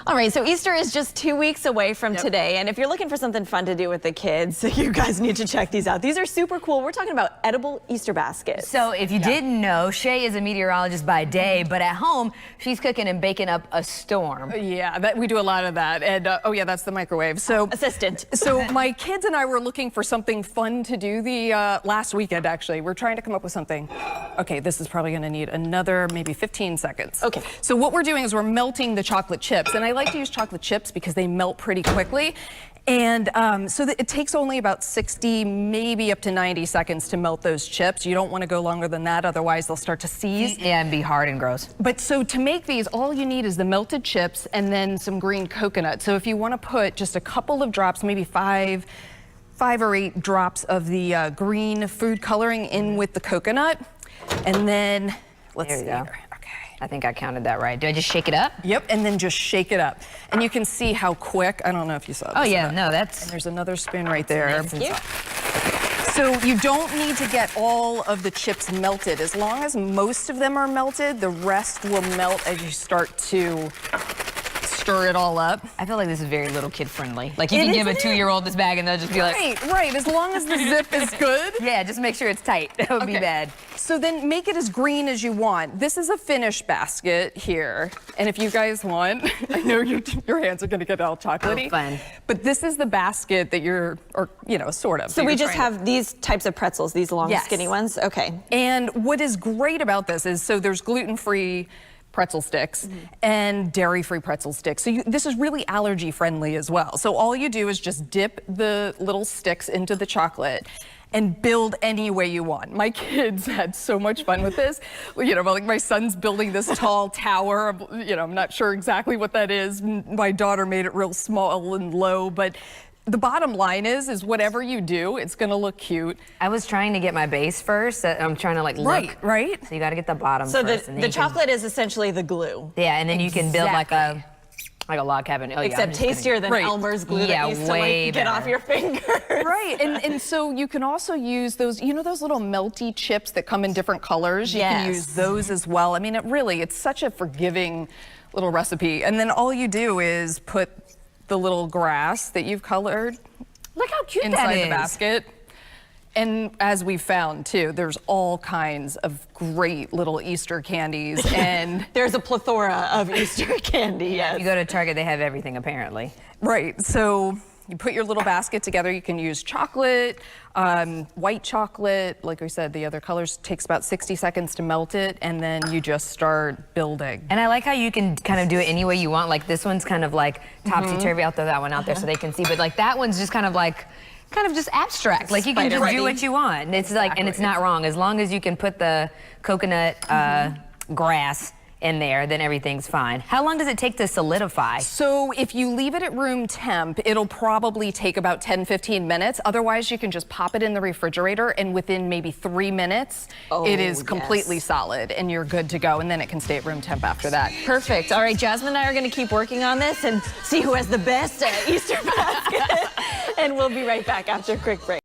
All right, so Easter is just 2 weeks away from today, and if you're looking for something fun to do with the kids, you guys need to check these out. These are super cool. We're talking about edible Easter baskets. So if you didn't know, Shay is a meteorologist by day, but at home, she's cooking and baking up a storm. Yeah, we do a lot of that. And oh yeah, that's the microwave. So assistant. So my kids and I were looking for something fun to do the last weekend, actually. We're trying to come up with something. Okay, this is probably going to need another maybe 15 seconds. Okay. So what we're doing is we're melting the chocolate chips. And I like to use chocolate chips because they melt pretty quickly. And so that it takes only about 60, maybe up to 90 seconds to melt those chips. You don't want to go longer than that, otherwise they'll start to seize. Yeah, and be hard and gross. But so to make these, all you need is the melted chips and then some green coconut. So if you want to put just a couple of drops, maybe five or 8 drops of the green food coloring in with the coconut. And then, let's see here. I think I counted that right. Do I just shake it up? Yep, and then just shake it up. And you can see how quick, I don't know if you saw this. Oh yeah, no, that's... And there's another spoon right there. Thank you. So you don't need to get all of the chips melted. As long as most of them are melted, the rest will melt as you start to stir it all up. I feel like this is very little kid friendly. Like you can give a 2-year-old this bag and they'll just be like... Right, as long as the zip is good. Yeah, just make sure it's tight. That would be bad. So then make it as green as you want. This is a finish basket here. And if you guys want, I know your hands are gonna get all chocolatey. Oh, fun. But this is the basket that you're, or you know, sort of. So we just have these types of pretzels, these long skinny ones? Okay. And what is great about this is, so there's gluten-free pretzel sticks and dairy-free pretzel sticks. So this is really allergy friendly as well. So all you do is just dip the little sticks into the chocolate and build any way you want. My kids had so much fun with this. You know, like my son's building this tall tower. You know, I'm not sure exactly what that is. My daughter made it real small and low, but the bottom line is whatever you do, it's gonna look cute. I was trying to get my base first. I'm trying to like look. Right. So you gotta get the bottom so first. So the chocolate is essentially the glue. Yeah, and then you can build like a log cabin. Oh, except tastier than Elmer's glue that used to like get off your fingers. Right, and so you can also use those, you know those little melty chips that come in different colors? You can use those as well. I mean, it's such a forgiving little recipe. And then all you do is put the little grass that you've colored. Look how cute inside that is. the basket. And as we found too, there's all kinds of great little Easter candies, and there's a plethora of Easter candy. Yes. If you go to Target, they have everything apparently. Right. So you put your little basket together. You can use chocolate, white chocolate. Like we said, the other colors takes about 60 seconds to melt it, and then you just start building. And I like how you can kind of do it any way you want. Like this one's kind of like topsy-turvy. I'll throw that one out there so they can see. But like that one's just kind of just abstract. Like you can just do what you want. And it's like, and it's not wrong. As long as you can put the coconut grass in there, then everything's fine. How long does it take to solidify? So if you leave it at room temp, it'll probably take about 10-15 minutes. Otherwise, you can just pop it in the refrigerator, and within maybe 3 minutes, it is completely solid and you're good to go. And then it can stay at room temp after that. Perfect. All right, Jasmine and I are going to keep working on this and see who has the best Easter basket. And we'll be right back after a quick break.